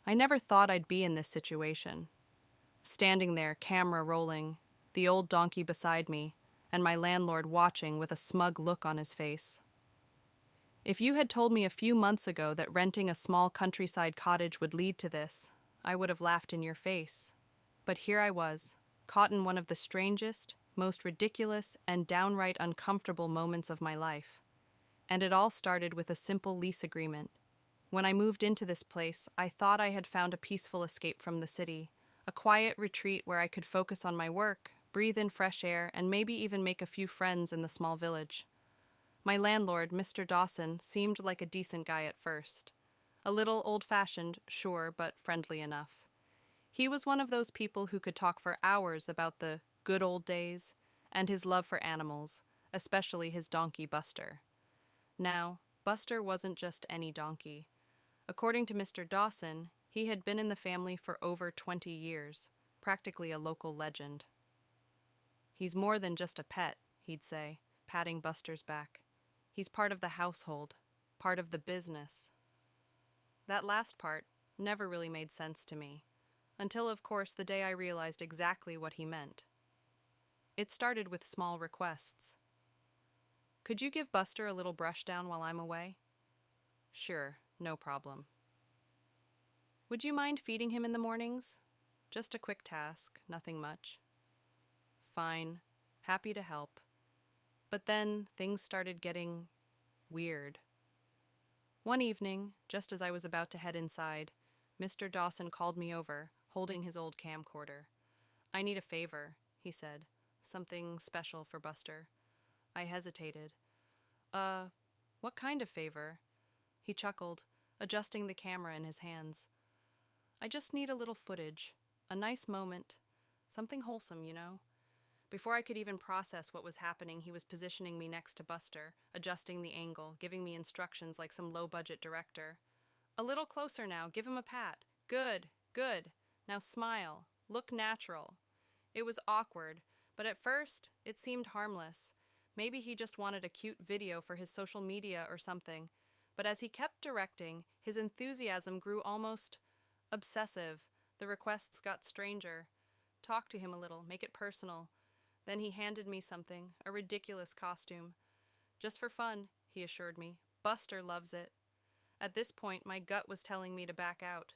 I never thought I'd be in this situation. Standing there, camera rolling, the old donkey beside me, and my landlord watching with a smug look on his face. If you had told me a few months ago that renting a small countryside cottage would lead to this, I would have laughed in your face. But here I was, caught in one of the strangest, most ridiculous, and downright uncomfortable moments of my life. And it all started with a simple lease agreement. When I moved into this place, I thought I had found a peaceful escape from the city, a quiet retreat where I could focus on my work, breathe in fresh air, and maybe even make a few friends in the small village. My landlord, Mr. Dawson, seemed like a decent guy at first. A little old-fashioned, sure, but friendly enough. He was one of those people who could talk for hours about the good old days and his love for animals, especially his donkey Buster. Now, Buster wasn't just any donkey. According to Mr. Dawson, he had been in the family for over 20 years, practically a local legend. "He's more than just a pet," he'd say, patting Buster's back. "He's part of the household, part of the business." That last part never really made sense to me, until of course the day I realized exactly what he meant. It started with small requests. "Could you give Buster a little brush down while I'm away?" "Sure, no problem." "Would you mind feeding him in the mornings? Just a quick task, nothing much." "Fine, happy to help." But then things started getting weird. One evening, just as I was about to head inside, Mr. Dawson called me over, holding his old camcorder. "I need a favor," he said. "Something special for Buster." I hesitated. What kind of favor?" He chuckled, adjusting the camera in his hands. "I just need a little footage, a nice moment, something wholesome, you know." Before I could even process what was happening, he was positioning me next to Buster, adjusting the angle, giving me instructions like some low-budget director. "A little closer now, give him a pat. Good, good. Now smile, look natural." It was awkward, but at first, it seemed harmless. Maybe he just wanted a cute video for his social media or something. But as he kept directing, his enthusiasm grew almost obsessive. The requests got stranger. "Talk to him a little, make it personal." Then he handed me something, a ridiculous costume. "Just for fun," he assured me. "Buster loves it." At this point, my gut was telling me to back out.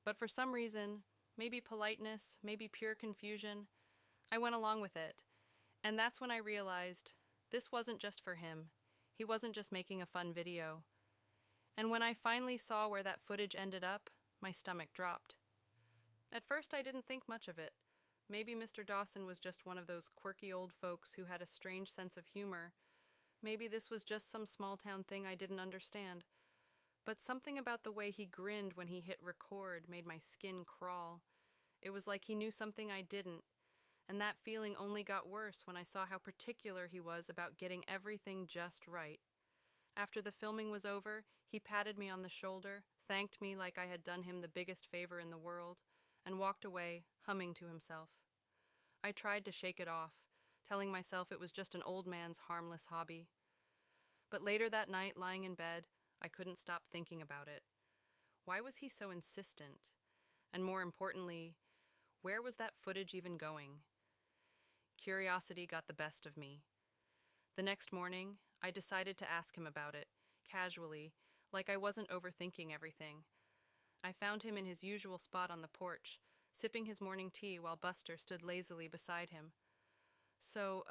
But for some reason, maybe politeness, maybe pure confusion, I went along with it. And that's when I realized this wasn't just for him. He wasn't just making a fun video. And when I finally saw where that footage ended up, my stomach dropped. At first, I didn't think much of it. Maybe Mr. Dawson was just one of those quirky old folks who had a strange sense of humor. Maybe this was just some small-town thing I didn't understand. But something about the way he grinned when he hit record made my skin crawl. It was like he knew something I didn't, and that feeling only got worse when I saw how particular he was about getting everything just right. After the filming was over, he patted me on the shoulder, thanked me like I had done him the biggest favor in the world, and walked away, humming to himself. I tried to shake it off, telling myself it was just an old man's harmless hobby. But later that night, lying in bed, I couldn't stop thinking about it. Why was he so insistent? And more importantly, where was that footage even going? Curiosity got the best of me. The next morning, I decided to ask him about it, casually, like I wasn't overthinking everything. I found him in his usual spot on the porch, sipping his morning tea while Buster stood lazily beside him. "So,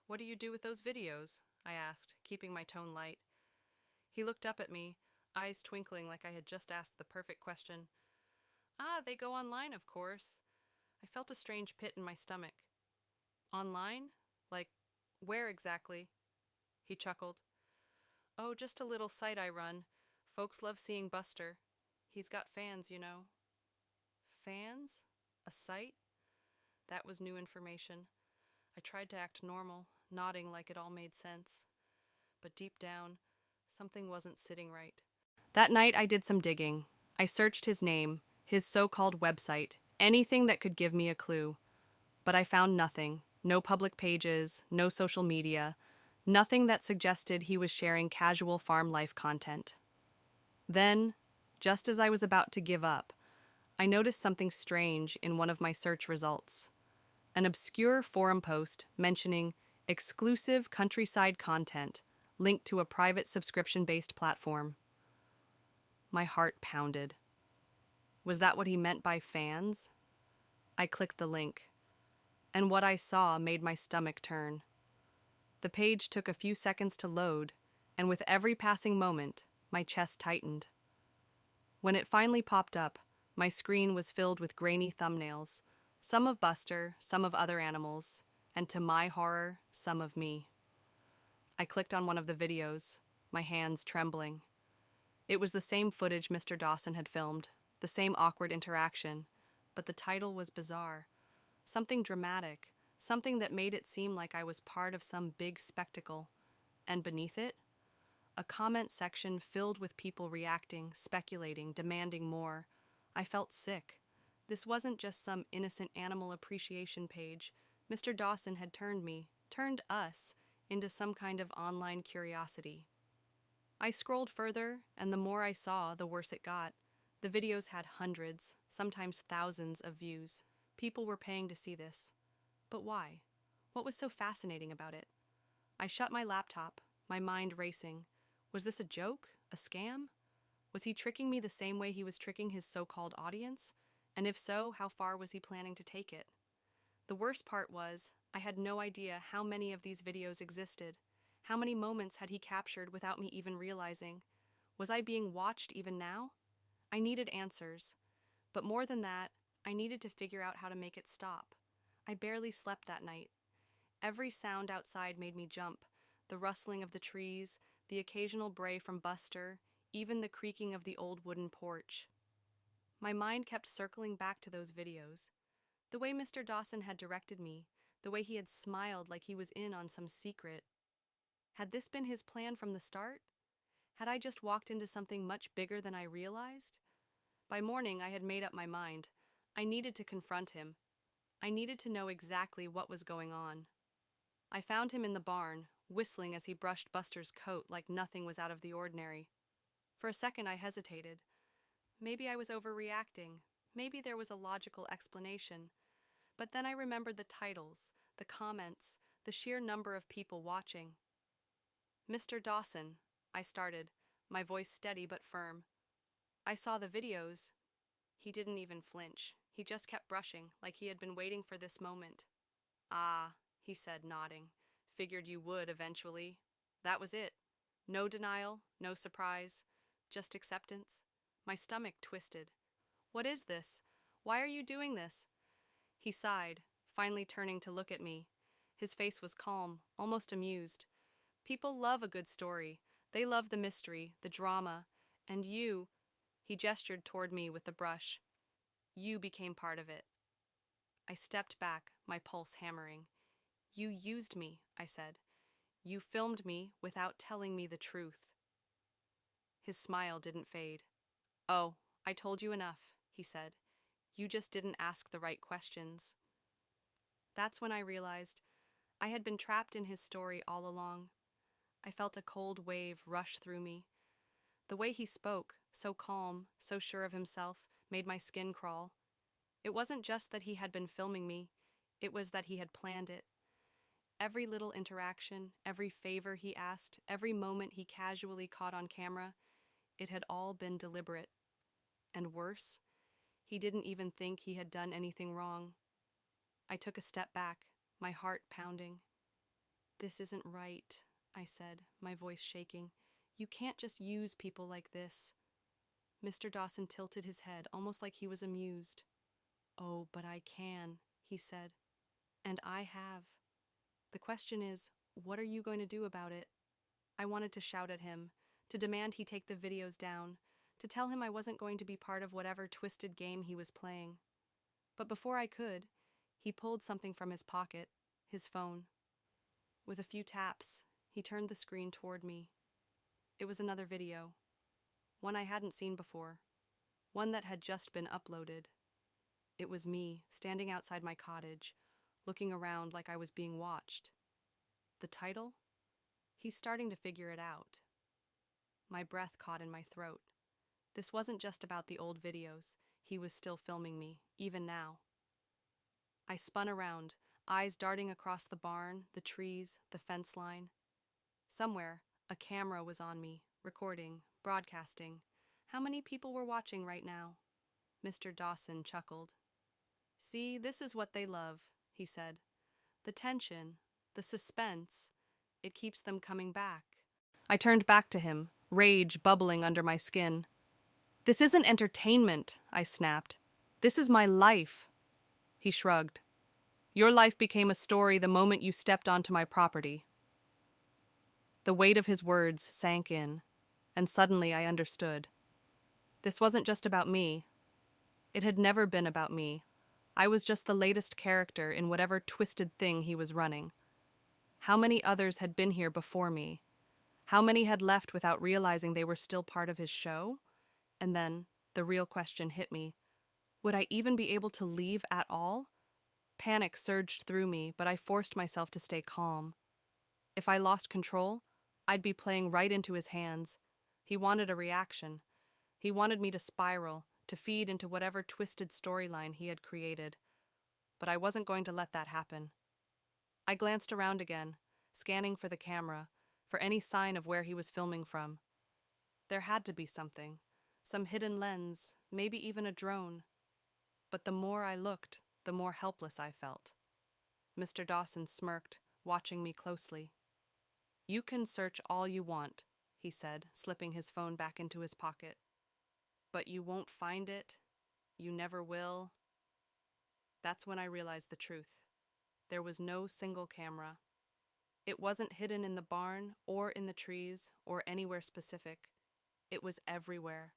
what do you do with those videos?" I asked, keeping my tone light. He looked up at me, eyes twinkling like I had just asked the perfect question. "Ah, they go online, of course." I felt a strange pit in my stomach. "Online? Like, where exactly?" He chuckled. "Oh, just a little site I run. Folks love seeing Buster. He's got fans, you know." Fans? A site? That was new information. I tried to act normal, nodding like it all made sense. But deep down, something wasn't sitting right. That night I did some digging. I searched his name, his so-called website, anything that could give me a clue. But I found nothing. No public pages, no social media, nothing that suggested he was sharing casual farm life content. Then, Just as I was about to give up, I noticed something strange in one of my search results. An obscure forum post mentioning exclusive countryside content linked to a private subscription-based platform. My heart pounded. Was that what he meant by fans? I clicked the link, and what I saw made my stomach turn. The page took a few seconds to load, and with every passing moment, my chest tightened. When it finally popped up, my screen was filled with grainy thumbnails, some of Buster, some of other animals, and to my horror, some of me. I clicked on one of the videos, my hands trembling. It was the same footage Mr. Dawson had filmed, the same awkward interaction, but the title was bizarre. Something dramatic, something that made it seem like I was part of some big spectacle. And beneath it, a comment section filled with people reacting, speculating, demanding more. I felt sick. This wasn't just some innocent animal appreciation page. Mr. Dawson had turned us, into some kind of online curiosity. I scrolled further, and the more I saw, the worse it got. The videos had hundreds, sometimes thousands of views. People were paying to see this. But why? What was so fascinating about it? I shut my laptop, my mind racing. Was this a joke? A scam? Was he tricking me the same way he was tricking his so-called audience? And if so, how far was he planning to take it? The worst part was, I had no idea how many of these videos existed. How many moments had he captured without me even realizing? Was I being watched even now? I needed answers. But more than that, I needed to figure out how to make it stop. I barely slept that night. Every sound outside made me jump. The rustling of the trees, the occasional bray from Buster, even the creaking of the old wooden porch. My mind kept circling back to those videos. The way Mr. Dawson had directed me, the way he had smiled like he was in on some secret. Had this been his plan from the start? Had I just walked into something much bigger than I realized? By morning, I had made up my mind. I needed to confront him. I needed to know exactly what was going on. I found him in the barn, whistling as he brushed Buster's coat like nothing was out of the ordinary. For a second, I hesitated. Maybe I was overreacting. Maybe there was a logical explanation. But then I remembered the titles, the comments, the sheer number of people watching. Mr. Dawson, I started, my voice steady but firm. I saw the videos. He didn't even flinch. He just kept brushing, like he had been waiting for this moment. Ah, he said, nodding. Figured you would eventually. That was it. No denial, no surprise, just acceptance. My stomach twisted. What is this? Why are you doing this? He sighed, finally turning to look at me. His face was calm, almost amused. People love a good story. They love the mystery, the drama. And you, he gestured toward me with the brush. You became part of it. I stepped back, my pulse hammering. You used me, I said. You filmed me without telling me the truth. His smile didn't fade. Oh, I told you enough, he said. You just didn't ask the right questions. That's when I realized I had been trapped in his story all along. I felt a cold wave rush through me. The way he spoke, so calm, so sure of himself, made my skin crawl. It wasn't just that he had been filming me, it was that he had planned it. Every little interaction, every favor he asked, every moment he casually caught on camera, it had all been deliberate. And worse, he didn't even think he had done anything wrong. I took a step back, my heart pounding. This isn't right, I said, my voice shaking. You can't just use people like this. Mr. Dawson tilted his head, almost like he was amused. Oh, but I can, he said. And I have. The question is, what are you going to do about it? I wanted to shout at him, to demand he take the videos down, to tell him I wasn't going to be part of whatever twisted game he was playing. But before I could, he pulled something from his pocket, his phone. With a few taps, he turned the screen toward me. It was another video, one I hadn't seen before, one that had just been uploaded. It was me, standing outside my cottage, looking around like I was being watched. The title? He's starting to figure it out. My breath caught in my throat. This wasn't just about the old videos. He was still filming me, even now. I spun around, eyes darting across the barn, the trees, the fence line. Somewhere, a camera was on me, recording, broadcasting. How many people were watching right now? Mr. Dawson chuckled. See, this is what they love, he said. The tension, the suspense, it keeps them coming back. I turned back to him, rage bubbling under my skin. This isn't entertainment, I snapped. This is my life. He shrugged. Your life became a story the moment you stepped onto my property. The weight of his words sank in, and suddenly I understood. This wasn't just about me. It had never been about me. I was just the latest character in whatever twisted thing he was running. How many others had been here before me? How many had left without realizing they were still part of his show? And then, the real question hit me. Would I even be able to leave at all? Panic surged through me, but I forced myself to stay calm. If I lost control, I'd be playing right into his hands. He wanted a reaction. He wanted me to spiral, to feed into whatever twisted storyline he had created. But I wasn't going to let that happen. I glanced around again, scanning for the camera, for any sign of where he was filming from. There had to be something, some hidden lens, maybe even a drone. But the more I looked, the more helpless I felt. Mr. Dawson smirked, watching me closely. You can search all you want, he said, slipping his phone back into his pocket. But you won't find it. You never will. That's when I realized the truth. There was no single camera. It wasn't hidden in the barn or in the trees or anywhere specific. It was everywhere.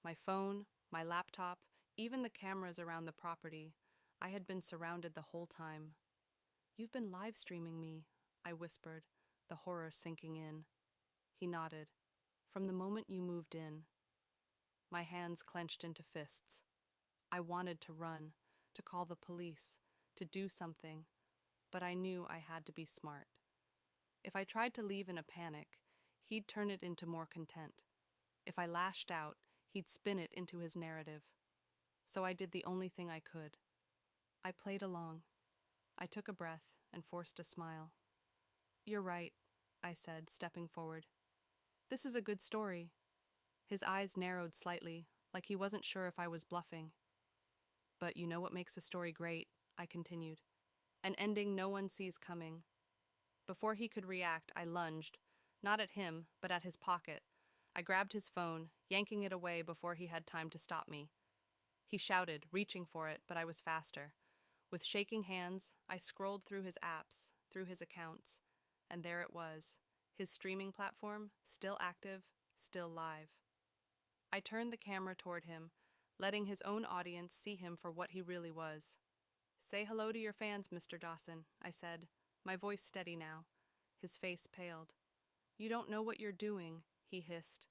My phone, my laptop, even the cameras around the property. I had been surrounded the whole time. You've been live streaming me, I whispered, the horror sinking in. He nodded. From the moment you moved in. My hands clenched into fists. I wanted to run, to call the police, to do something, but I knew I had to be smart. If I tried to leave in a panic, he'd turn it into more content. If I lashed out, he'd spin it into his narrative. So I did the only thing I could. I played along. I took a breath and forced a smile. You're right, I said, stepping forward. This is a good story. His eyes narrowed slightly, like he wasn't sure if I was bluffing. But you know what makes a story great, I continued. An ending no one sees coming. Before he could react, I lunged, not at him, but at his pocket. I grabbed his phone, yanking it away before he had time to stop me. He shouted, reaching for it, but I was faster. With shaking hands, I scrolled through his apps, through his accounts, and there it was, his streaming platform, still active, still live. I turned the camera toward him, letting his own audience see him for what he really was. Say hello to your fans, Mr. Dawson, I said, my voice steady now. His face paled. You don't know what you're doing, he hissed.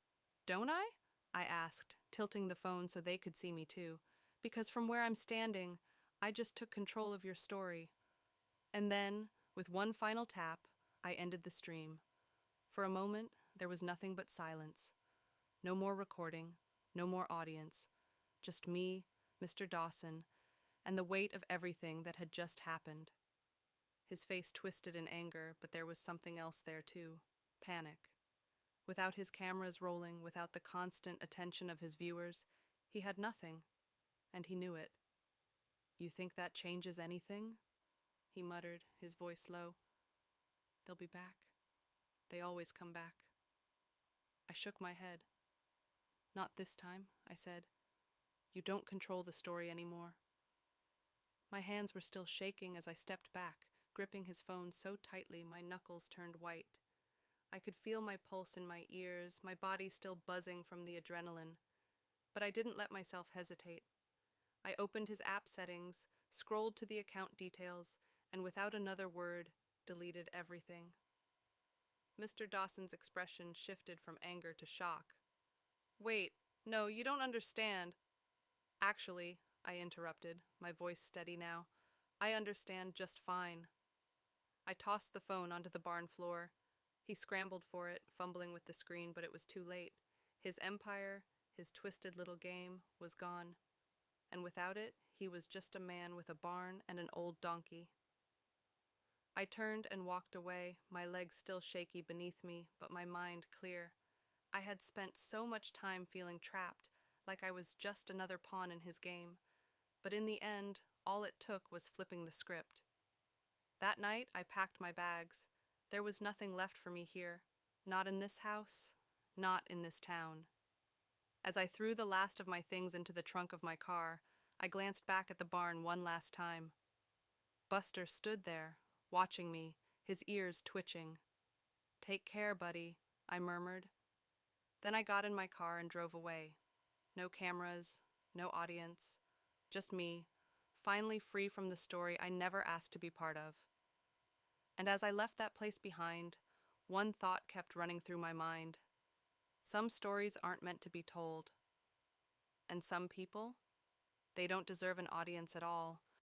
Don't I? I asked, tilting the phone so they could see me too, because from where I'm standing, I just took control of your story. And then, with one final tap, I ended the stream. For a moment, there was nothing but silence. No more recording, no more audience, just me, Mr. Dawson, and the weight of everything that had just happened. His face twisted in anger, but there was something else there too, panic. Without his cameras rolling, without the constant attention of his viewers, he had nothing, and he knew it. You think that changes anything? He muttered, his voice low. They'll be back. They always come back. I shook my head. Not this time, I said. You don't control the story anymore. My hands were still shaking as I stepped back, gripping his phone so tightly my knuckles turned white. I could feel my pulse in my ears, my body still buzzing from the adrenaline. But I didn't let myself hesitate. I opened his app settings, scrolled to the account details, and without another word, deleted everything. Mr. Dawson's expression shifted from anger to shock. Wait, no, you don't understand. Actually, I interrupted, my voice steady now. I understand just fine. I tossed the phone onto the barn floor. He scrambled for it, fumbling with the screen, but it was too late. His empire, his twisted little game, was gone, and without it, he was just a man with a barn and an old donkey. I turned and walked away, my legs still shaky beneath me, but my mind clear. I had spent so much time feeling trapped, like I was just another pawn in his game, but in the end, all it took was flipping the script. That night, I packed my bags. There was nothing left for me here. Not in this house, not in this town. As I threw the last of my things into the trunk of my car, I glanced back at the barn one last time. Buster stood there, watching me, his ears twitching. "Take care, buddy," I murmured. Then I got in my car and drove away. No cameras, no audience, just me, finally free from the story I never asked to be part of. And as I left that place behind, one thought kept running through my mind. Some stories aren't meant to be told. And some people, they don't deserve an audience at all,